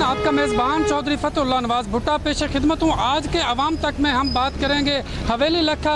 आपका मेज़बान चौधरी फतहुल्लाह नवाज़ भुट्टा पेश खिदमत हूँ। आज के आवाम तक में हम बात करेंगे हवेली लखा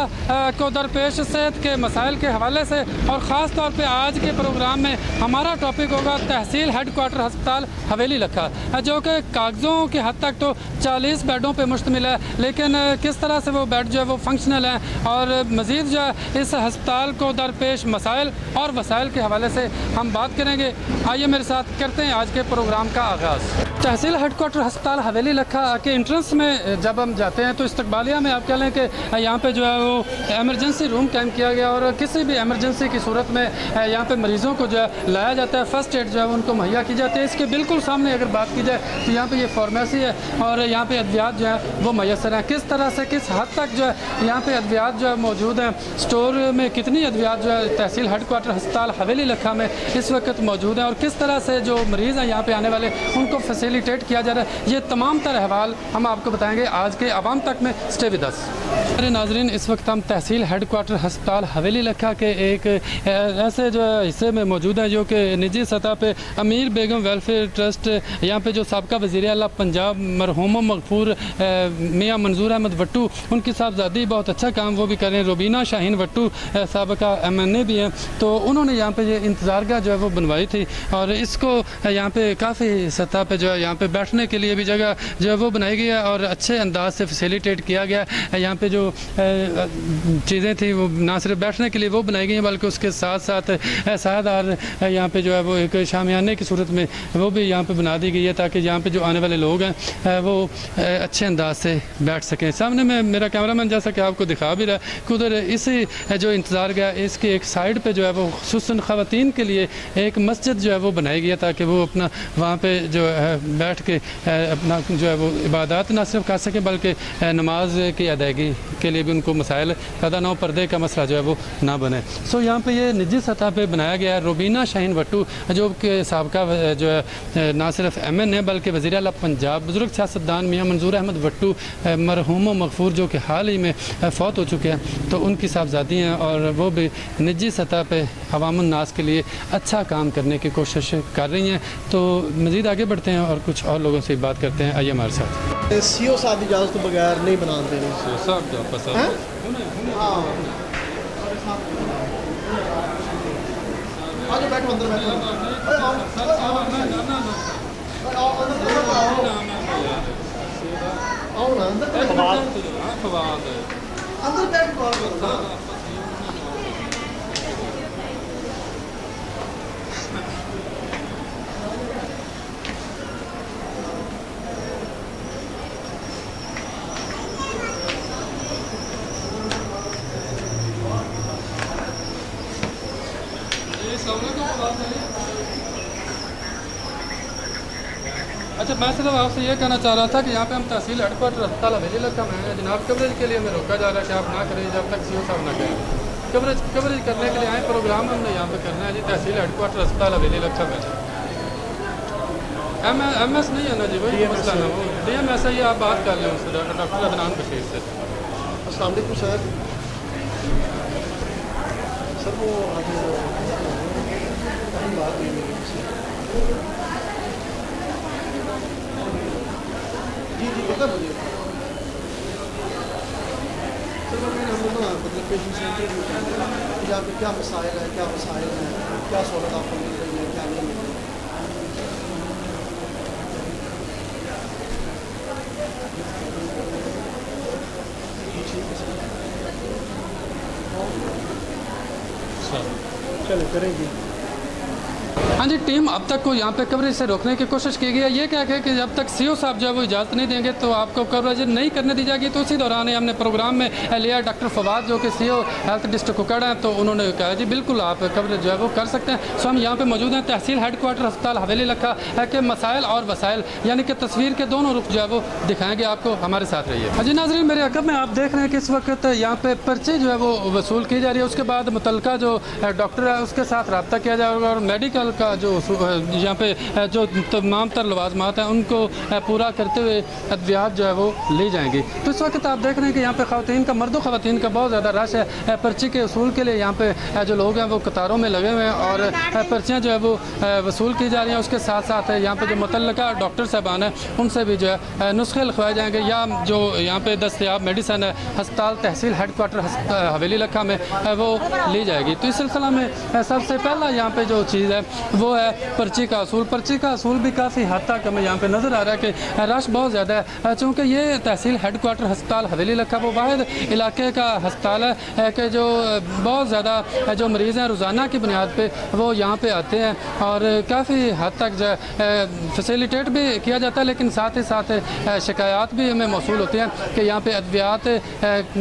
को दरपेश सेहत के मसाइल के हवाले से, और ख़ास तौर पे आज के प्रोग्राम में हमारा टॉपिक होगा तहसील हेडक्वार्टर अस्पताल हवेली लखा, जो कि कागज़ों की हद तक तो 40 बेडों पर मुश्तमिल है, लेकिन किस तरह से वो बेड जो है वो फंक्शनल हैं और मज़ीद जो है इस हस्पताल को दरपेश मसाइल और वसाइल के हवाले से हम बात करेंगे। आइए मेरे साथ करते हैं आज के प्रोग्राम का आगाज़। तहसील हेडक्वार्टर अस्पताल हवेली लखा के एंट्रेंस में जब हम जाते हैं तो इस्तकबालिया में आप कह लें कि यहाँ पे जो है वो एमरजेंसी रूम कायम किया गया, और किसी भी एमरजेंसी की सूरत में यहाँ पे मरीज़ों को जो है लाया जाता है, फ़र्स्ट एड जो है उनको मुहैया की जाती है। इसके बिल्कुल सामने अगर बात की जाए तो यहाँ पे ये फार्मेसी है और यहाँ पे अद्वियात जो है वो मैसर हैं। किस तरह से किस हद तक जो है यहाँ पे अद्वियात जो है मौजूद हैं, स्टोर में कितनी अद्वियात जो है तहसील हेडक्वार्टर अस्पताल हवेली लखा में इस वक्त मौजूद हैं, और किस तरह से जो मरीज़ हैं यहाँ पे आने वाले उनको फैसिलिटेट किया जा रहा है, ये तमाम तर अहवाल हम आपको बताएंगे आज के आवाम तक में। Stay with us. मेरे नाजरीन, इस वक्त हम तहसील हेडक्वार्टर अस्पताल हवेली लखा के एक ऐसे जो हिस्से में मौजूद है जो कि निजी सतह पे अमीर बेगम वेलफेयर ट्रस्ट, यहाँ पे जो साबका वज़ीर आला पंजाब मरहूम मगफूर मियाँ मंजूर अहमद वट्टू, उनकी साहबजादी बहुत अच्छा काम वो भी कर रहे हैं। रुबीना शाहीन वट्टू साबका MNA भी हैं, तो उन्होंने यहाँ पे ये इंतज़ारगाह जो है वो बनवाई थी, और इसको यहाँ पे काफ़ी सतह पे जो है यहाँ पे बैठने के लिए भी जगह जो है वो बनाई गई है और अच्छे अंदाज से फैसिलिटेट किया गया है। यहाँ पे जो चीज़ें थी वो ना सिर्फ बैठने के लिए वो बनाई गई हैं, बल्कि उसके साथ साथ साहदार यहाँ पे जो है वो एक शामियाने की सूरत में वो भी यहाँ पे बना दी गई है, ताकि यहाँ पे जो आने वाले लोग हैं वो अच्छे अंदाज से बैठ सकें। सामने में मेरा कैमरामैन जैसा कि आपको दिखा भी रहा है कि उधर इसी जो इंतज़ार गया इसकी एक साइड पे जो है वो खुसूसन ख़वातीन के लिए एक मस्जिद जो है वो बनाई गई है, ताकि वो अपना वहाँ पे जो है बैठ के अपना जो है वो इबादत ना सिर्फ कर सकें बल्कि नमाज की अदायगी के लिए भी उनको मसाइल पैदा ना हो, पर्दे का मसला जो है वो ना बने। सो यहाँ पे ये निजी सतह पे बनाया गया है। रुबीना शाहीन वट्टू जो कि साबका जो है ना सिर्फ MNA बल्कि वज़ीर आला पंजाब बुज़ुर्ग सियासतदान मियाँ मंजूर अहमद वट्टू मरहूम मगफूर जो कि हाल ही में फ़ौत हो चुके हैं, तो उनकी साहबजादी हैं और वो भी निजी सतह पे अवामुन नास के लिए अच्छा काम करने की कोशिश कर रही हैं। तो मज़ीद आगे बढ़ते हैं और कुछ और लोगों से बात करते हैं। आइए हमारे साथ। CO साहब की इजाज़त के बगैर नहीं बनाते अच्छा, मैं सिर्फ आपसे ये कहना चाह रहा था कि यहाँ पे हम तहसील हेडक्वार्टर अस्पताल हवेली लखा में हैं जनाब। कवरेज के लिए हमें रोका जा रहा है कि आप ना करें जब तक CO साहब ना करें। कवरेज करने के लिए आए, प्रोग्राम हमने यहाँ पे करना है जी तहसील हेडक्वार्टर अस्पताल हवेली लखा में। MS नहीं है ना जी, वही मसला ना, वो DMS है, आप बात कर लें उससे, डॉक्टर अदनान बशीर से। अस्सलाम वालेकुम सर। सर वो बात हुई मेरी जी पता मुझे सर, मैंने हम लोग मतलब पेशेंट से इंटरव्यू किया कि यहाँ पे क्या मसाइल है, क्या सहूलत आपको मिल रही है, क्या नहीं मिल रही है। चलो करेंगे। हाँ जी, टीम अब तक को यहाँ पे कवरेज से रोकने की कोशिश की गई है। ये क्या है कि जब तक CO साहब जो है वो इजाज़त नहीं देंगे तो आपको कवरेज नहीं करने दी जाएगी। तो उसी दौरान ही हमने प्रोग्राम में लिया डॉक्टर फवाद जो कि CO हेल्थ डिस्ट्रिक्ट कुकड़ हैं, तो उन्होंने कहा जी बिल्कुल आप कवरेज जो है वो कर सकते हैं। सो हम यहाँ पे मौजूद हैं तहसील हेडक्वार्टर अस्पताल हवेली लखा के मसाइल और वसाइल यानी कि तस्वीर के दोनों रुख जो है वो दिखाएँगे आपको। हमारे साथ रहिए। हाँ जी नाज़रीन, मेरे अकब में आप देख रहे हैं कि इस वक्त यहाँ पे पर्ची जो है वो वसूल की जा रही है। उसके बाद मुतल्लिका जो डॉक्टर है उसके साथ रब्ता किया जाएगा और मेडिकल का जो यहाँ पे जो तमाम तर लवाजमात हैं उनको पूरा करते हुए अद्वियात जो है वो ली जाएंगी। तो इस वक्त आप देख रहे हैं कि यहाँ पे ख़वातीन का, मर्द ख़वातीन का बहुत ज़्यादा रश है। पर्ची के असूल के लिए यहाँ पे जो लोग हैं वो कतारों में लगे हुए हैं और पर्चियाँ जो है वो वसूल की जा रही हैं। उसके साथ साथ यहाँ पे जो मुतल्लका डॉक्टर साहबान हैं उनसे भी जो है नुस्खे लिखवाए जाएंगे या जो यहाँ पे दस्तयाब मेडिसन है हस्पताल तहसील हेडक्वार्टर हवेली लखा में वो ली जाएगी। तो इस सिलसिला में सबसे पहला यहाँ पे जो चीज़ है वो है पर्ची का असूल। पर्ची का असूल भी काफ़ी हद तक हमें यहाँ पे नज़र आ रहा है कि रश बहुत ज़्यादा है, चूँकि ये तहसील हेडक्वार्टर हस्पताल हवेली लखा वो वाहिद इलाके का हस्पताल है कि जो बहुत ज़्यादा जो मरीज़ हैं रोज़ाना की बुनियाद पर वो यहाँ पर आते हैं और काफ़ी हद तक जो फैसिलिटेट भी किया जाता है, लेकिन साथ ही साथ शिकायत भी हमें मौसूल होती हैं कि यहाँ पे अद्वियात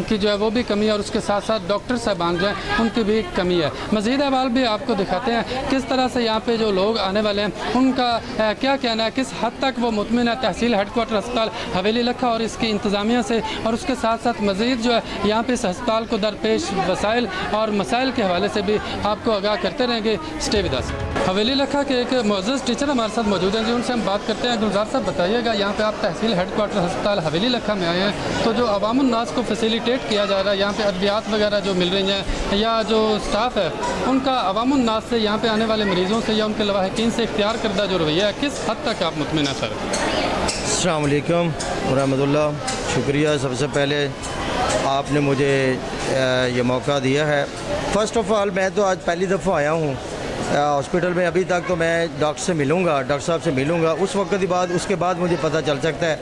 की जो है वो भी कमी है और उसके साथ साथ डॉक्टर साहबान जो हैं उनकी भी कमी है। मज़ीद अहवाल भी आपको दिखाते हैं किस तरह से यहाँ पे जो लोग आने वाले हैं उनका क्या कहना है, किस हद तक वो मुतमिन है तहसील हेडक्वार्टर अस्पताल हवेली लखा और इसकी इंतज़ामिया से, और उसके साथ साथ मज़ीद जो है यहाँ पे इस अस्पताल को दरपेश वसाइल और मसाइल के हवाले से भी आपको आगाह करते रहेंगे। Stay with us. हवेली लखा के एक मुअज़्ज़ज़ टीचर हमारे साथ मौजूद हैं जी, उनसे हम बात करते हैं। गुलजार साहब बताइएगा, यहाँ पे आप तहसील हेडक्वार्टर अस्पताल हवेली लखा में आए हैं, तो जो अवामुन नास को फैसिलिटेट किया जा रहा है, यहाँ पे अद्वियात वगैरह जो मिल रही हैं या जो स्टाफ है उनका अवामुन नास से यहाँ पे आने वाले मरीज़ों से या उनके लवाहिकीन से इख्तियार करदा जो रवैया है, किस हद तक आप मुतमिन हैं सर? अस्सलाम वालेकुम रहमतुल्लाह। शुक्रिया सबसे पहले आपने मुझे ये मौका दिया है। फ़र्स्ट ऑफ़ ऑल मैं तो आज पहली दफ़ा आया हूँ हॉस्पिटल में। अभी तक तो मैं डॉक्टर से मिलूँगा, डॉक्टर साहब से मिलूँगा, उस वक्त के बाद उसके बाद मुझे पता चल सकता है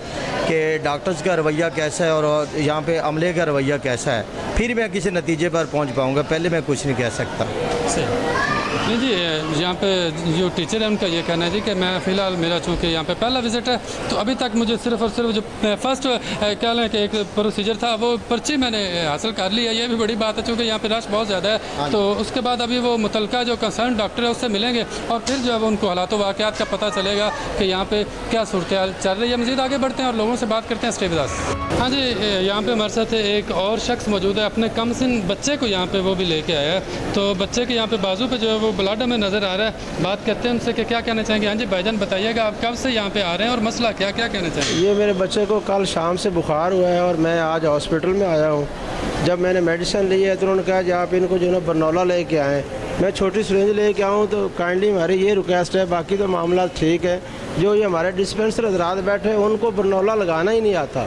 कि डॉक्टर्स का रवैया कैसा है और यहाँ पे अमले का रवैया कैसा है, फिर मैं किसी नतीजे पर पहुँच पाऊँगा। पहले मैं कुछ नहीं कह सकता। नहीं जी, यहाँ पे जो टीचर है उनका ये कहना है जी कि मैं फ़िलहाल मेरा चूँकि यहाँ पे पहला विज़िट है तो अभी तक मुझे सिर्फ और सिर्फ जो फर्स्ट क्या लें कि एक प्रोसीजर था वो पर्ची मैंने हासिल कर ली है। ये भी बड़ी बात है चूँकि यहाँ पे रश बहुत ज़्यादा है। तो उसके बाद अभी वो मुतल्लिका जो कंसर्न डॉक्टर है उससे मिलेंगे और फिर जो है वो उनको हालात वाक़यात का पता चलेगा कि यहाँ पर क्या सूरत हाल चल रही है। मज़ीद आगे बढ़ते हैं और लोगों से बात करते हैं। Stay with us. हाँ जी, यहाँ पर हमारे साथ एक और शख्स मौजूद है, अपने कम सिन बच्चे को यहाँ पर वो भी लेके आया है। तो बच्चे के यहाँ पर बाजू पर जो है वो ब्लड हमें नज़र आ रहा है। बात करते हैं उनसे कि क्या कहना चाहेंगे। हाँ जी भाईजान बताइएगा, आप कब से यहाँ पे आ रहे हैं और मसला क्या क्या कहना चाहेंगे? ये मेरे बच्चे को कल शाम से बुखार हुआ है और मैं आज हॉस्पिटल में आया हूँ। जब मैंने मेडिसिन ली है तो उन्होंने कहा कि आप इनको जो है बरनौला लेके आएँ। मैं छोटी सिरिंज लेके आऊँ तो काइंडली हमारी ये रिक्वेस्ट है, बाकी तो मामला ठीक है। जो ये हमारे डिस्पेंसर हजरात बैठे हैं उनको बरनौला लगाना ही नहीं आता।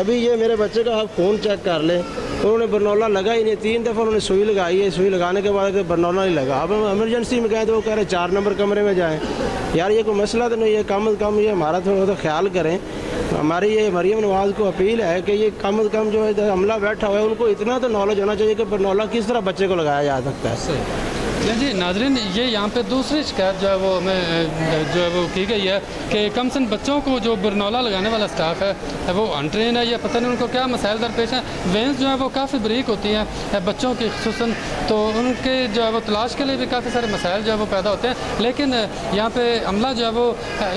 अभी ये मेरे बच्चे का आप फ़ोन चेक कर लें, उन्होंने बरनौला लगा ही नहीं। 3 दफ़ा उन्होंने सुई लगाई है, सुई लगाने के बाद बरनौला नहीं लगा। अब हम इमरजेंसी में गए तो वो कह रहे 4 नंबर कमरे में जाएं। यार ये कोई मसला तो नहीं है, कम अज़ कम ये हमारा थोड़ा तो ख्याल करें। हमारी ये मरियम नवाज़ को अपील है कि ये कम अज़ कम जो है अमला बैठा हुआ है उनको इतना तो नॉलेज होना चाहिए कि बरनौला किस तरह बच्चे को लगाया जा सकता है। नहीं जी नाजरीन, ये यहाँ पे दूसरी शिकायत जो है वो हमें जो है वो की गई है कि कम से कम बच्चों को जो बरनौला लगाने वाला स्टाफ है वो अनट्रेन है या पता नहीं उनको क्या मसाइल दरपेश हैं। वेंस जो है वो काफ़ी बरीक होती हैं बच्चों की खुसूसन, तो उनके जो है वो तलाश के लिए भी काफ़ी सारे मसाइल जो है वो पैदा होते हैं। लेकिन यहाँ पे अमला जो है वो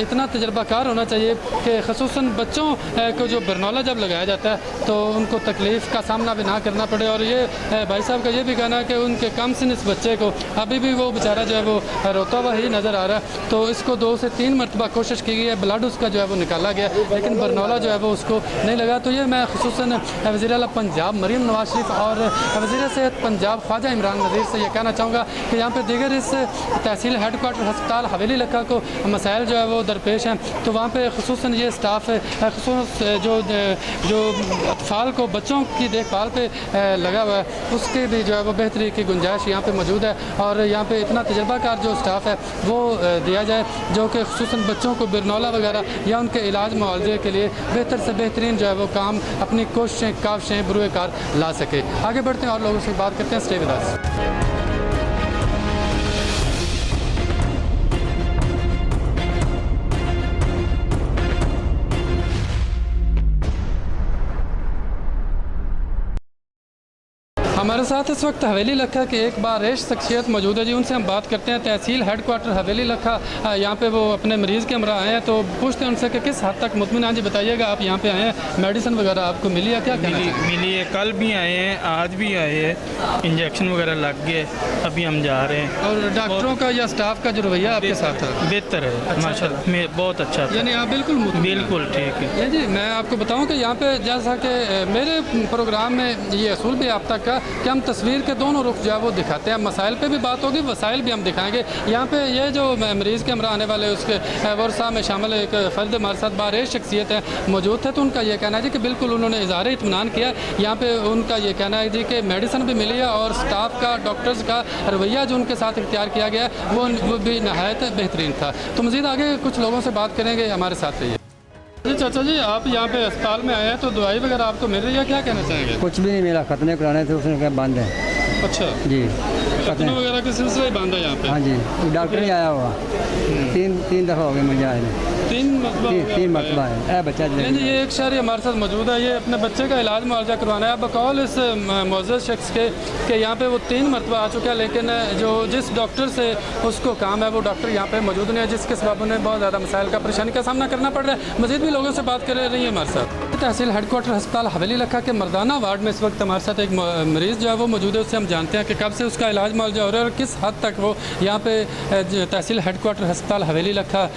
इतना तजर्बाकार होना चाहिए कि खुसूसन बच्चों को जो बरनौला जब लगाया जाता है तो उनको तकलीफ़ का सामना भी ना करना पड़े। और ये भाई साहब का ये भी कहना है कि उनके कम सिन इस बच्चे को अभी भी वो बेचारा जो है वो रोता हुआ ही नज़र आ रहा है। तो इसको 2 से 3 मरतबा कोशिश की गई है, ब्लड उसका जो है वो निकाला गया, लेकिन बरनौला जो है वो उसको नहीं लगा। तो ये मैं खुसूसन वज़ीर आला पंजाब मरीम नवाज शरीफ और वज़ीर सेहत पंजाब ख्वाजा इमरान नज़ीर से ये कहना चाहूँगा कि यहाँ पर दीगर इस तहसील हेडक्वार्टर हस्पताल हवेली लखा को मसाइल जो है वो दरपेश हैं। तो वहाँ पर खुसूसन ये स्टाफ खुसूस जो अतफाल को बच्चों की देखभाल पर लगा हुआ है उसके भी जो है वो बेहतरी की गुंजाइश यहाँ पर मौजूद है। और यहाँ पे इतना तजर्बाकार जो स्टाफ है वो दिया जाए जो कि खुसूसन बच्चों को बरनौला वगैरह या उनके इलाज मुआवजे के लिए बेहतर से बेहतरीन जो है वो काम अपनी कोशिशें काविशें बुरुए कार ला सके। आगे बढ़ते हैं और लोगों से बात करते हैं। Stay with us. हमारे साथ इस वक्त हवेली लखा के एक बारिश शख्सियत मौजूद है जी, उनसे हम बात करते हैं। तहसील हेडक्वार्टर हवेली लखा, यहाँ पे वो अपने मरीज़ के हमरा आए हैं, तो पूछते हैं उनसे कि किस हद तक मुतमिन। हाँ जी बताइएगा, आप यहाँ पे आए हैं, मेडिसिन वगैरह आपको मिली है? क्या मिली है, कल भी आए हैं, आज भी आए हैं, इंजेक्शन वगैरह लग गए, अभी हम जा रहे हैं। और डॉक्टरों का या स्टाफ का जो रवैया आपके साथ है बेहतर है माशाल्लाह, बहुत अच्छा था। यानी आप बिल्कुल बिल्कुल ठीक है जी। मैं आपको बताऊं कि यहाँ पे जैसा कि मेरे प्रोग्राम में ये असूल भी आप तक का कि हम तस्वीर के दोनों रुख जो है वो दिखाते हैं। मसाइल पे भी बात होगी, वसाइल भी हम दिखाएंगे। यहाँ पे ये जो मरीज़ के हमरा आने वाले उसके वर्षा में शामिल एक फ़र्द हमारे साथ बारिश शख्सियत है मौजूद थे, तो उनका ये कहना है जी कि बिल्कुल उन्होंने इज़हार इत्मीनान किया। यहाँ पे उनका ये कहना है जी कि मेडिसिन भी मिली है और स्टाफ का, डॉक्टर्स का रवैया जो उनके साथ इख्तियार किया गया वो भी नहायत बेहतरीन था। तो मज़ीद आगे कुछ लोगों से बात करेंगे, हमारे साथ रहिए। जी चाचा जी, आप यहाँ पे अस्पताल में आए हैं, तो दवाई वगैरह आपको मिल रही है, क्या कहना चाहेंगे? कुछ भी नहीं मिला, खतने कराने थे, उसने कहा बंद है। अच्छा जी, खतने वगैरह के सिलसिले ही बंद है यहाँ पे? हाँ जी, डॉक्टर नहीं आया हुआ। तीन दफ़ा हो गए मुझे आए में। तीन मरतबा है बच्चा। नहीं ये एक शहरी हमारे साथ मौजूद है, ये अपने बच्चे का इलाज मुआवजा करवाना है। बकौल इस मुअज़्ज़ज़ शख्स के यहाँ पे वो 3 मरतबा आ चुका है, लेकिन जो जिस डॉक्टर से उसको काम है वो डॉक्टर यहाँ पे मौजूद नहीं है, जिसके सबब उन्हें बहुत ज़्यादा मसाइल का परेशानी का सामना करना पड़ रहा है। मज़ीद भी लोगों से बात कर रही है हमारे साथ। तहसील हेडक्वार्टर अस्पताल हवेली लखा के मर्दाना वार्ड में इस वक्त हमारे साथ एक मरीज़ जो है वो मौजूद है, उससे हम जानते हैं कि कब से उसका इलाज मुआवजा हो रहा है और किस हद तक वो यहाँ पे तहसील हेडक्वार्टर अस्पताल हवेली लखा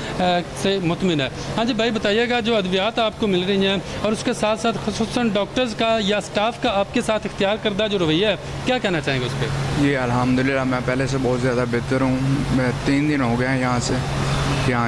से मुतमिन है। हाँ जी भाई बताइएगा, जो अद्वियात आपको मिल रही हैं और उसके साथ साथ खुसूसन डॉक्टर्स का या स्टाफ का आपके साथ इख्तियार करदा जो रवैया है, क्या कहना चाहेंगे उस पर? जी अल्हम्दुलिल्लाह, मैं पहले से बहुत ज़्यादा बेहतर हूँ। मैं 3 दिन हो गए हैं यहाँ से, यहाँ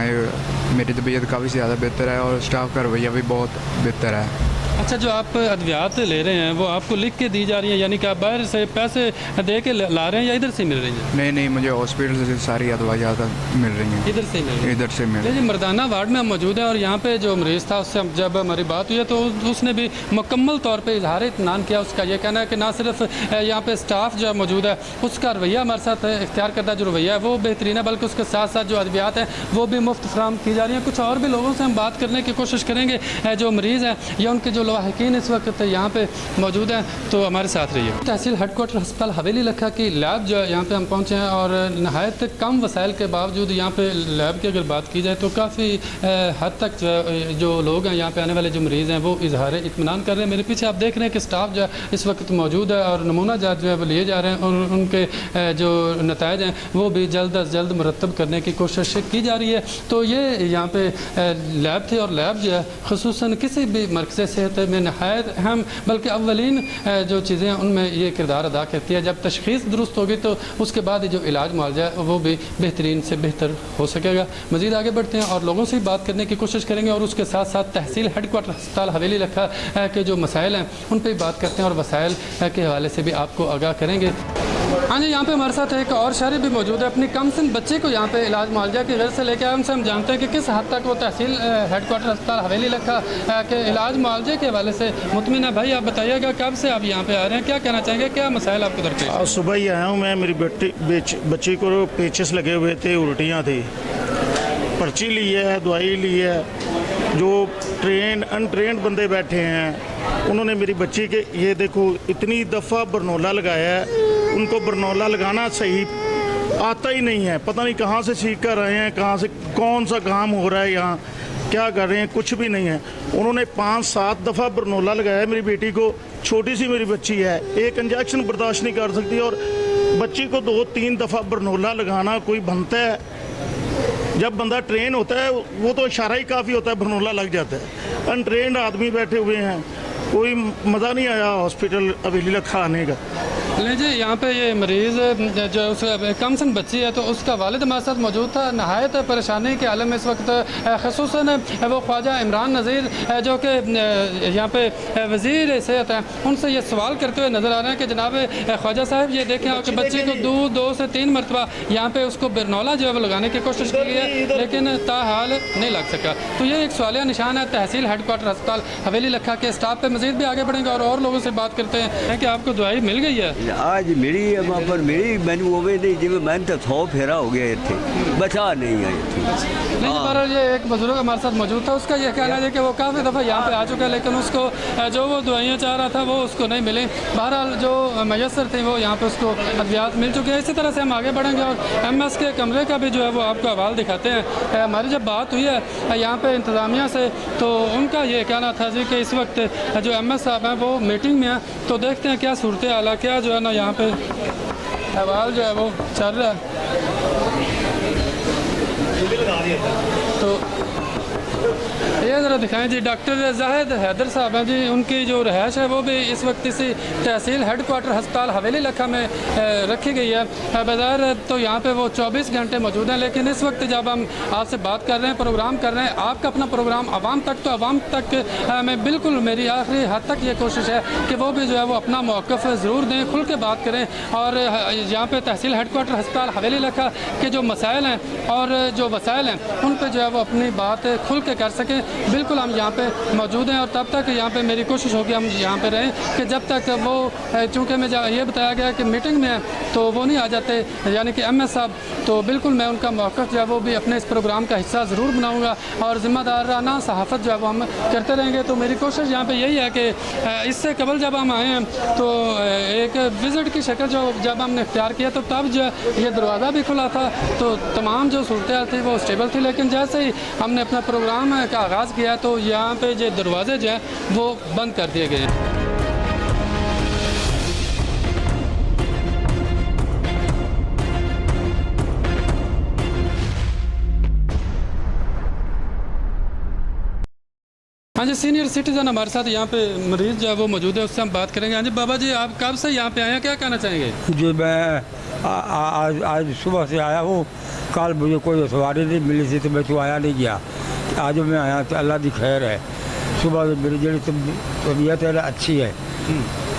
मेरी तबीयत काफ़ी ज़्यादा बेहतर है और स्टाफ का रवैया भी बहुत बेहतर है। अच्छा, जो आप अद्वियात ले रहे हैं वो आपको लिख के दी जा रही है, यानी कि आप बाहर से पैसे दे के ला रहे हैं या इधर से मिल रही है? नहीं, मुझे हॉस्पिटल से सारी दवाइयाँ मिल रही हैं। इधर से मिल रही है? इधर से मिल रही है। मर्दाना वार्ड में हम मौजूद हैं और यहाँ पे जो मरीज़ था उससे जब हमारी बात हुई है तो उसने भी मुकम्मल तौर पर इजहार इत्मीनान किया। उसका ये कहना है कि ना सिर्फ यहाँ पे स्टाफ जो मौजूद है उसका रवैया हमारे साथ इख्तियार करदा जो रवैया है वो बेहतरीन है, बल्कि उसके साथ साथ जो अद्वियात हैं वो भी मुफ्त फराहम की जा रही हैं। कुछ और भी लोगों से हम बात करने की कोशिश करेंगे जो मरीज़ हैं या उनके जो लवाहिकीन इस वक्त यहाँ पे मौजूद हैं, तो हमारे साथ रहिए। तहसील हेडक्वार्टर अस्पताल हवेली लखा की लैब जो है यहाँ पे हम पहुँचे हैं और नहायत कम वसाइल के बावजूद यहाँ पे लैब की अगर बात की जाए तो काफ़ी हद तक जो लोग हैं यहाँ पे आने वाले जो मरीज़ हैं वो इजहार इत्मीनान कर रहे हैं। मेरे पीछे आप देख रहे हैं कि स्टाफ जो है इस वक्त मौजूद है और नमूना जात जो है वो लिए जा रहे हैं और उनके जो नताइज हैं वो भी जल्द अज जल्द मुरतब करने की कोशिश की जा रही है। तो ये यहाँ पे लैब थी और लैब जो है खुसूसन किसी भी मरकज़ सेहत में नहायत अहम बल्कि अव्वलीन जो चीज़ें हैं उनमें ये किरदार अदा करती है। जब तशख़ीस दुरुस्त होगी तो उसके बाद जो इलाज मुआवजा है वो भी बेहतरीन से बेहतर हो सकेगा। मज़ीद आगे बढ़ते हैं और लोगों से बात करने की कोशिश करेंगे और उसके साथ साथ तहसील हेडक्वार्टर अस्पताल हवेली लखा के जो मसाइल हैं उन पर भी बात करते हैं और वसाइल के हवाले से भी आपको आगाह करेंगे। हाँ जी, यहाँ पे हमारे साथ एक और शहरी भी मौजूद है, अपनी कम सिन बच्चे को यहाँ पे इलाज मुआवजा की गर्ज से लेकर आए। उनसे हम जानते हैं कि किस हद तक वो तहसील हेडक्वार्टर अस्पताल हवेली लखा के इलाज मुआवजे के हवाले से मुतमिन है। भाई आप बताइएगा, कब से आप यहाँ पे आ रहे हैं, क्या कहना चाहेंगे, क्या मसाइल आपको दरपेश? आज सुबह ही आया हूँ मैं। मेरी बच्ची को पेचेस लगे हुए थे, उल्टियाँ थी, पर्ची ली है, दवाई ली है। जो अनट्रेंड बंदे बैठे हैं उन्होंने मेरी बच्ची के ये देखो इतनी दफ़ा बरनौला लगाया है, उनको बरनौला लगाना सही आता ही नहीं है। पता नहीं कहाँ से सीख कर आए हैं, कहाँ से कौन सा काम हो रहा है, यहाँ क्या कर रहे हैं, कुछ भी नहीं है। उन्होंने 5-7 दफ़ा बरनौला लगाया मेरी बेटी को। छोटी सी मेरी बच्ची है, एक इंजेक्शन बर्दाश्त नहीं कर सकती और बच्ची को 2-3 दफ़ा बरनौला लगाना कोई बनता है? जब बंदा ट्रेन होता है वो तो इशारा ही काफ़ी होता है, बरनौला लग जाता है। अनट्रेंड आदमी बैठे हुए हैं, कोई मज़ा नहीं आया हॉस्पिटल हवेली लखा आने का। नहीं जी, यहाँ पे ये मरीज़ जो उसका कम सन बच्ची है तो उसका वालिद हमारे साथ मौजूद था। नहायत परेशानी के आलम में इस वक्त ख़ुसूसन वो ख्वाजा इमरान नज़ीर जो कि यहाँ पे वज़ीर सेहत हैं, उनसे ये सवाल करते हुए नज़र आ रहे हैं कि जनाब ख्वाजा साहब ये देखें आपके बच्चे को 2 से 3 मरतबा यहाँ पे उसको बरनौला जो है वो लगाने की कोशिश की है लेकिन ताहाल नहीं लग सका। तो ये एक सवालिया निशान है तहसील हेडक्वार्टर अस्पताल हवेली लखा के स्टाफ पे। मज़ीद भी आगे बढ़ेंगे और लोगों से बात करते हैं कि आपको दवाई मिल गई है। आज मिली है वहाँ पर मिली मैंने वो भी नहीं जिम्मे मैंने तो 100 फेरा हो गया इतने बचा नहीं है नहीं पर ये एक बुजुर्ग हमारे साथ मौजूद था, उसका ये कहना है कि वो काफ़ी दफ़ा यहाँ पे आ चुका है लेकिन उसको जो वो दवाइयाँ चाह रहा था वो उसको नहीं मिली। बहरहाल जो मैसर थी वो यहाँ पे उसको अद्वियात मिल चुके हैं। इसी तरह से हम आगे बढ़ेंगे और MS के कमरे का भी जो है वो आपको हवाल दिखाते हैं। हमारी जब बात हुई है यहाँ पे इंतज़ामिया से तो उनका ये कहना था जी कि इस वक्त जो MS साहब हैं वो मीटिंग में हैं, तो देखते हैं क्या सूरत हाल है, क्या जो है ना यहाँ पे हवाल जो है वो चल रहा है। तो ये ज़रा दिखाएं जी, डॉक्टर जाहिद हैदर साहब हैं जी, उनकी जो रहायश है वो भी इस वक्त इसी तहसील हेडक्वार्टर अस्पताल हवेली लखा में रखी गई है। बाज़ार तो यहाँ पे वो 24 घंटे मौजूद हैं, लेकिन इस वक्त जब हम आपसे बात कर रहे हैं, प्रोग्राम कर रहे हैं, आपका अपना प्रोग्राम आवाम तक, तो आवाम तक मैं बिल्कुल मेरी आखिरी हद तक ये कोशिश है कि वो भी जो है वो अपना मौक़िफ़ ज़रूर दें, खुल के बात करें और यहाँ पर तहसील हेडक्वार्टर अस्पताल हवेली लखा के जो मसाइल हैं और जो वसाइल हैं उन पर जो है वो अपनी बात खुल के कर सकें। बिल्कुल हम यहाँ पे मौजूद हैं और तब तक यहाँ पे मेरी कोशिश होगी हम यहाँ पे रहें कि जब तक वो, चूँकि मैं ये बताया गया कि मीटिंग में है तो वो नहीं आ जाते, यानी कि MS साहब, तो बिल्कुल मैं उनका मौक़िफ़ जो है वो भी अपने इस प्रोग्राम का हिस्सा ज़रूर बनाऊँगा और ज़िम्मेदाराना सहाफ़त जो है वो हम करते रहेंगे। तो मेरी कोशिश यहाँ पर यही है कि इससे कबल जब हम आए हैं तो एक विज़िट की शक्ल जो जब हमने इख्तियार किया तो तब जो ये दरवाज़ा भी खुला था, तो तमाम जो सूरत थी वो स्टेबल थी, लेकिन जैसे ही हमने अपना प्रोग्राम का आगाज़ किया तो यहाँ पे जो दरवाजे जो हैं वो बंद कर दिए गए हैं। हाँ जी, सीनियर सिटीज़न हमारे साथ यहाँ पे मरीज़ जो है वो मौजूद है, उससे हम बात करेंगे। हाँ जी बाबा जी, आप कब से यहाँ पे आए हैं, क्या कहना चाहेंगे? जी मैं आज सुबह से आया हूँ, कल मुझे कोई सवारी नहीं मिली थी तो मैं तो आया नहीं गया, आज मैं आया तो अल्लाह की खैर है। सुबह मेरी जी तबीयत है अच्छी है,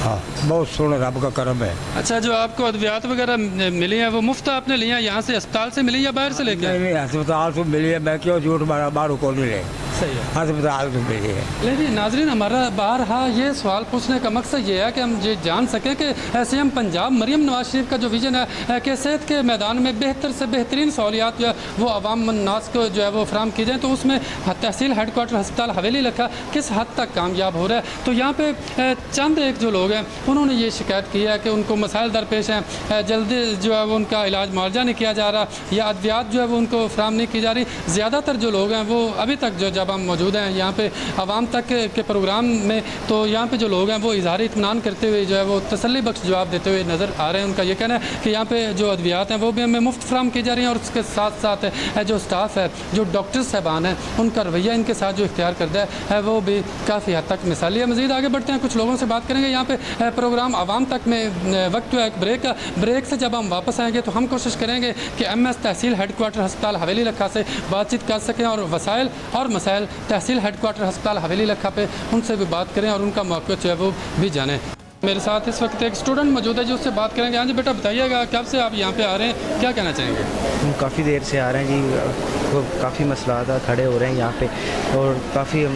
हाँ बहुत सोना रब का करम है। अच्छा, जो आपको अद्वियात वगैरह मिली है वो मुफ्त आपने लिया यहाँ से, अस्पताल से मिली या बाहर से लेके? नहीं, अस्पताल से मिली है, मैं क्यों झूठ बाहर को नहीं ले, सही है, अस्पताल से मिली है। लेकिन नाजरीन, हमारा बाहर ये सवाल पूछने का मकसद ये है कि हम ये जान सकें कि CM पंजाब मरियम नवाज शरीफ का जो विजन है कि सेहत के मैदान में बेहतर से बेहतरीन सहूलियात जो है वो अवाम नास को जो है वो फराम की जाए, तो उसमें तहसील हेडक्वार्टर अस्पताल हवेली लखा किस हद तक कामयाब हो रहा है। तो यहाँ पे चंद एक जो लोग हैं उन्होंने ये शिकायत की है कि उनको मसाइल दरपेश हैं, जल्दी जो है वो उनका इलाज मुआवजा नहीं किया जा रहा या अद्वियात जो है वो उनको फराम नहीं की जा रही। ज़्यादातर जो लोग हैं वो अभी तक जो जब हम मौजूद हैं यहाँ पे आवाम तक के प्रोग्राम में, तो यहाँ पे जो लोग हैं वो इजहार इत्मीनान करते हुए जो है वो तसल्ली बख्श जवाब देते हुए नज़र आ रहे हैं। उनका ये कहना है कि यहाँ पे जो अद्वियात हैं वो भी हमें मुफ्त फराम की जा रही हैं और उसके साथ साथ जो स्टाफ है, जो डॉक्टर साहबान हैं, उनका रवैया इनके साथ जो इख्तियार करता है वो भी काफ़ी हद तक मिसाली है। मज़ीद आगे बढ़ते हैं, कुछ लोगों से बात करेंगे। यहाँ पे प्रोग्राम आवाम तक में वक्त है एक ब्रेक का, ब्रेक से जब हम वापस आएंगे तो हम कोशिश करेंगे कि MS तहसील हेडक्वार्टर अस्पताल हवेली लखा से बातचीत कर सकें और वसाइल और मसाइल तहसील हेडक्वार्टर अस्पताल हवेली लखा पे उनसे भी बात करें और उनका मौक़िफ़ जो है वो भी जानें। मेरे साथ इस वक्त एक स्टूडेंट मौजूद है जो उससे बात करेंगे। हाँ जी बेटा, बताइएगा कब से आप यहाँ पे आ रहे हैं, क्या कहना चाहेंगे? हम काफ़ी देर से आ रहे हैं जी, वो काफ़ी मसला था, खड़े हो रहे हैं यहाँ पे और काफ़ी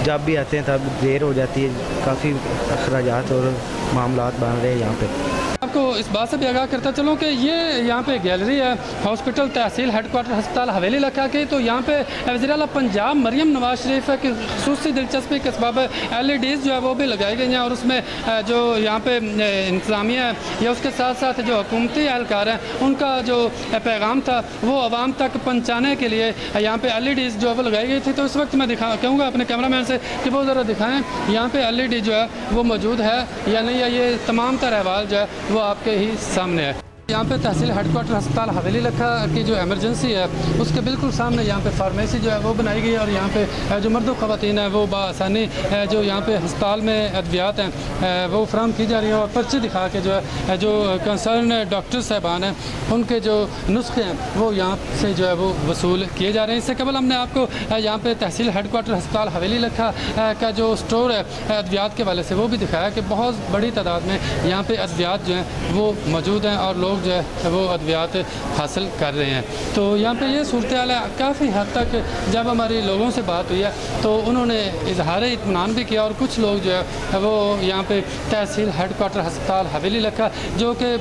जब भी आते हैं तब देर हो जाती है, काफ़ी अखराजात और मामलात बन रहे हैं यहाँ पे। आपको इस बात से भी आगाह करता चलूँ कि ये यहाँ पे गैलरी है हॉस्पिटल तहसील हेडक्वार्टर अस्पताल हवेली लखा की, तो यहाँ पे वज़ीर आला पंजाब मरियम नवाज शरीफ की खुसूसी दिलचस्पी के सबब LEDs जो है वो भी लगाई गई हैं और उसमें जो यहाँ पे इंतज़ामिया है या उसके साथ साथ जो हुकूमती एहलकार हैं उनका जो पैगाम था वो आवाम तक पहुँचाने के लिए यहाँ पे LEDs जो है वो लगाई गई थी। तो इस वक्त मैं कहूँगा अपने कैमरामैन से कि वो ज़रा दिखाएँ यहाँ पे LED जो है वो मौजूद है या नहीं, या ये तमाम तरह अहवाल जो है वो आपके ही सामने है। यहाँ पे तहसील हेडक्वार्टर अस्पताल हवेली लखा की जो एमरजेंसी है उसके बिल्कुल सामने यहाँ पे फार्मेसी जो है वो बनाई गई है और यहाँ पे जो मर्द ख़वातीन है वो बासानी जो यहाँ पे अस्पताल में अद्वियात हैं वो फराम की जा रही हैं और पर्ची दिखा के जो है जो कंसर्न डॉक्टर साहबान हैं उनके जो नुस्खे हैं वो यहाँ से जो है वो वसूल किए जा रहे हैं। इससे कबल हमने आपको यहाँ पे तहसील हेडक्वार्टर अस्पताल हवेली लखा का जो स्टोर है अद्वियात के वाले से वो भी दिखाया कि बहुत बड़ी तादाद में यहाँ पर अद्वियात जो हैं वो मौजूद हैं और लोग लोग जो है वो अद्वियात हासिल कर रहे हैं। तो यहाँ पे ये सूरत हाल है। काफ़ी हद तक जब हमारी लोगों से बात हुई है तो उन्होंने इजहार इत्मीनान भी किया और कुछ लोग जो है वो यहाँ पे तहसील हेडक्वार्टर अस्पताल हवेली लखा जो कि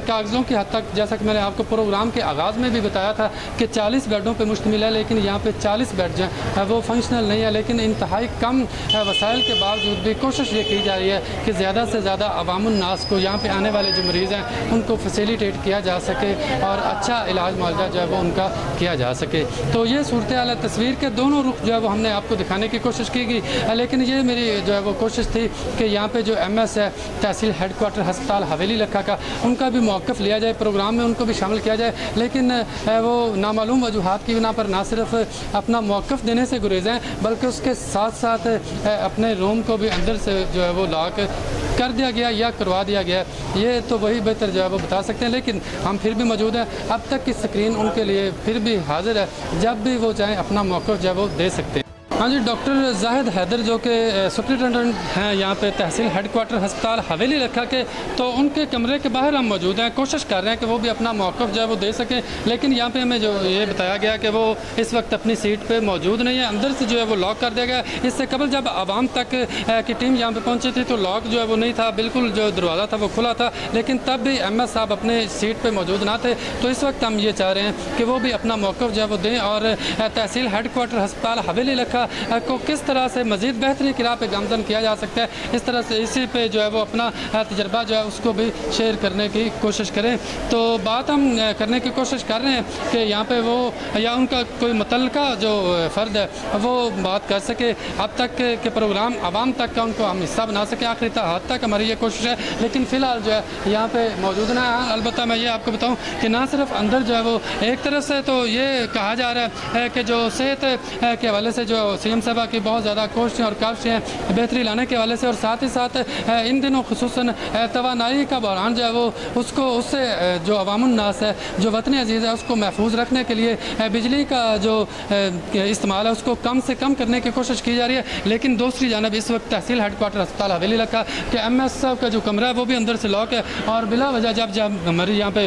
कागज़ों की हद तक, जैसा कि मैंने आपको प्रोग्राम के आगाज़ में भी बताया था कि 40 बेडों पे मुश्तमिल है, लेकिन यहाँ पे 40 बेड जो हैं वो फंक्शनल नहीं है। लेकिन इंतहाई कम वसाइल के बावजूद भी कोशिश ये की जा रही है कि ज़्यादा से ज़्यादा अवामुन्नास को, यहाँ पे आने वाले जो मरीज़ हैं उनको फैसिलिटेट किया जा सके और अच्छा इलाज मुआवजा जो है वो उनका किया जा सके। तो ये सूरत हाल है। तस्वीर के दोनों रुख जो है वो हमने आपको दिखाने की कोशिश की गई, लेकिन ये मेरी जो है वो कोशिश थी कि यहाँ पे जो MS है तहसील हेडक्वार्टर अस्पताल हवेली लखा का, उनका भी मौक़िफ़ लिया जाए, प्रोग्राम में उनको भी शामिल किया जाए। लेकिन वो नामालूम वजूहात की बिना पर ना सिर्फ अपना मौक़िफ़ देने से गुरेज़ें बल्कि उसके साथ साथ अपने रूम को भी अंदर से जो है वो लॉक कर दिया गया या करवा दिया गया। ये तो वही बेहतर जो है वो बता सकते हैं, लेकिन हम फिर भी मौजूद हैं। अब तक की स्क्रीन उनके लिए फिर भी हाजिर है, जब भी वो चाहें अपना मौक़िफ़ जो है वो दे सकते हैं। हाँ जी, डॉक्टर जाहिद हैदर जो कि सुप्रिटेंडेंट हैं यहाँ पे तहसील हेडक्वार्टर अस्पताल हवेली लखा के, तो उनके कमरे के बाहर हम मौजूद हैं। कोशिश कर रहे हैं कि वो भी अपना मौक़िफ़ जो है वो दे सकें, लेकिन यहाँ पे हमें जो ये बताया गया कि वो इस वक्त अपनी सीट पे मौजूद नहीं है। अंदर से जो है वो लॉक कर दिया गया। इससे कबल जब आवाम तक की टीम यहाँ पे पहुँची थी तो लॉक जो है वो नहीं था, बिल्कुल जो दरवाज़ा था वो खुला था, लेकिन तब भी MS साहब अपने सीट पर मौजूद ना थे। तो इस वक्त हम ये चाह रहे हैं कि वो भी अपना मौक़िफ़ जो है वो दें और तहसील हेडक्वार्टर अस्पताल हवेली लखा को किस तरह से मज़ीद बेहतरी की राह पे गामज़न किया जा सकता है, इस तरह से इसी पे जो है वो अपना तजर्बा जो है उसको भी शेयर करने की कोशिश करें। तो बात हम करने की कोशिश कर रहे हैं कि यहाँ पे वो या उनका कोई मुतल्लिका जो फ़र्द है वो बात कर सके। अब तक के प्रोग्राम आवाम तक का उनको हम हिस्सा बना सकें, आखिरी हद तक हमारी ये कोशिश है। लेकिन फ़िलहाल जो है यहाँ पे मौजूद ना है। अलबत्ता मैं ये आपको बताऊँ कि ना सिर्फ अंदर जो है वो एक तरफ से तो ये कहा जा रहा है कि जो सेहत के हवाले से जो CM साहब की बहुत ज़्यादा कोशिशें और काविशें हैं बेहतरी लाने के हवाले से, और साथ ही साथ इन दिनों खुसूसन तवानाई का बहरान जो है वो उसको उससे जो अवामुन्नास है, जो वतन अजीज़ है, उसको महफूज रखने के लिए बिजली का जो इस्तेमाल है उसको कम से कम करने की कोशिश की जा रही है। लेकिन दूसरी जानब इस वक्त तहसील हेडक्वार्टर अस्पताल हवेली लखा कि MS साहब का जो कमरा है वो भी अंदर से लॉक है, और बिला वजह जब हमारी यहाँ पे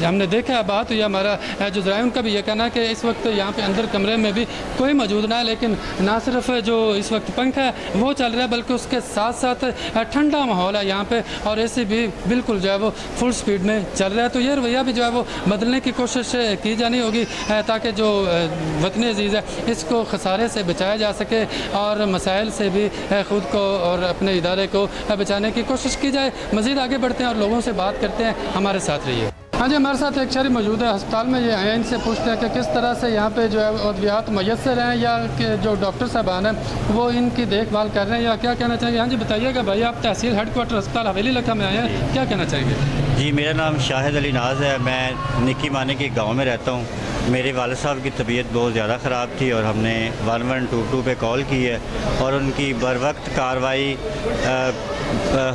हमने देखा है, बात हुई, हमारा जो ज़राए उनका भी ये कहना है कि इस वक्त यहाँ पे अंदर कमरे में भी कोई मौजूद ना है। लेकिन ना सिर्फ जो इस वक्त पंखा है वो चल रहा है बल्कि उसके साथ साथ ठंडा माहौल है यहाँ पे, और AC भी बिल्कुल जो है वो फुल स्पीड में चल रहा है। तो ये रवैया भी जो है वो बदलने की कोशिश की जानी होगी ताकि जो वतन अजीज़ है इसको खसारे से बचाया जा सके और मसाइल से भी ख़ुद को और अपने इदारे को बचाने की कोशिश की जाए। मज़ीद आगे बढ़ते हैं और लोगों से बात करते हैं, हमारे साथ रहिए। हाँ जी, हमारे साथ एक शहरी मौजूद है अस्पताल में, ये आए हैं, इनसे पूछते हैं कि किस तरह से यहाँ पे जो है अद्वियात मैसर हैं या कि जो डॉक्टर साहबान हैं वो इनकी देखभाल कर रहे हैं या क्या कहना चाहिए। हाँ जी बताइएगा भाई, आप तहसील हेडक्वार्टर अस्पताल हवेली लखा में आए हैं, क्या कहना चाहेंगे? जी, मेरा नाम शाहिद अली नाज है, मैं निक्की माने के गांव में रहता हूँ। मेरे वालिद साहब की तबीयत बहुत ज़्यादा ख़राब थी और हमने 1122 पे कॉल की है और उनकी बर वक्त कार्रवाई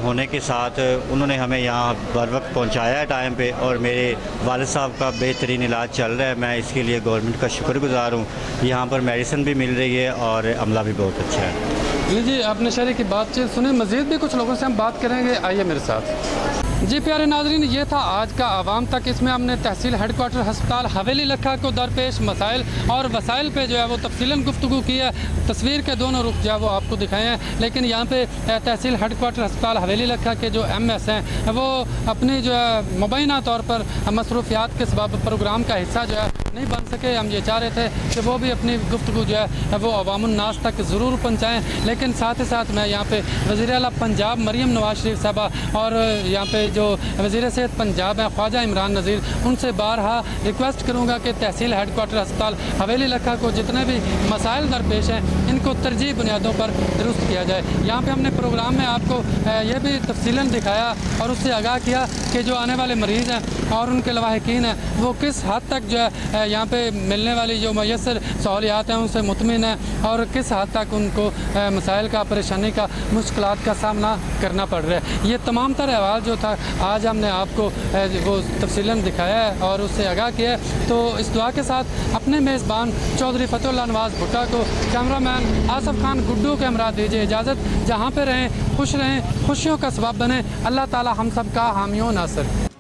होने के साथ उन्होंने हमें यहाँ बर वक्त पहुँचाया है टाइम पे, और मेरे वालिद साहब का बेहतरीन इलाज चल रहा है। मैं इसके लिए गवर्नमेंट का शुक्रगुज़ार हूँ। यहाँ पर मेडिसिन भी मिल रही है और अमला भी बहुत अच्छा है। जी, आपने शहरी की बातचीत सुनी, मज़ीद भी कुछ लोगों से हम बात करेंगे, आइए मेरे साथ। जी प्यारे नाजरीन, ये था आज का आवाम तक। इसमें हमने तहसील हेडक्वार्टर अस्पताल हवेली लखा को दरपेश मसाइल और वसाइल पे जो है वो तफसीलन गुफ्तगू की है। तस्वीर के दोनों रुख जो है वो आपको दिखाए हैं, लेकिन यहाँ पे तहसील हेडक्वार्टर अस्पताल हवेली लखा के जो MS हैं वो अपनी जो है मुबैना तौर पर मसरूफियात के सबब प्रोग्राम का हिस्सा जो है नहीं बन सके। हम ये चाह रहे थे कि वो भी अपनी गुफ्तगू जो है वो अवामुन्नास तक ज़रूर पहुँचाएँ, लेकिन साथ ही साथ मैं यहाँ पे वज़ीर आला पंजाब मरियम नवाज शरीफ साहबा और यहाँ पे जो वज़ीर सेहत पंजाब हैं ख्वाजा इमरान नज़ीर, उनसे बारहा रिक्वेस्ट करूँगा कि तहसील हेडक्वार्टर अस्पताल हवेली लखा को जितने भी मसाइल दरपेश हैं इनको तरजीह बुनियादों पर दुरुस्त किया जाए। यहाँ पे हमने प्रोग्राम में आपको ये भी तफसीलन दिखाया और उससे आगाह किया कि जो आने वाले मरीज़ हैं और उनके लवाहिकीन हैं वो किस हद तक जो है यहाँ पे मिलने वाली जो मैसर सहूलियात हैं उनसे मुतमिन हैं और किस हद तक उनको मसाइल का, परेशानी का, मुश्किलात का सामना करना पड़ रहा है। ये तमाम तरह अहवाल जो था आज हमने आपको वो तफसीलन दिखाया है और उससे आगाह किया है। तो इस दुआ के साथ अपने मेज़बान चौधरी फतेहुल्लाह नवाज़ भुट्टा को, कैमरामैन आसफ़ खान गुड्डू के हमरा दीजिए इजाज़त। जहाँ पे रहें खुश रहें, खुशियों का सबब बने। अल्लाह ताला हम सब का हामी व नासिर।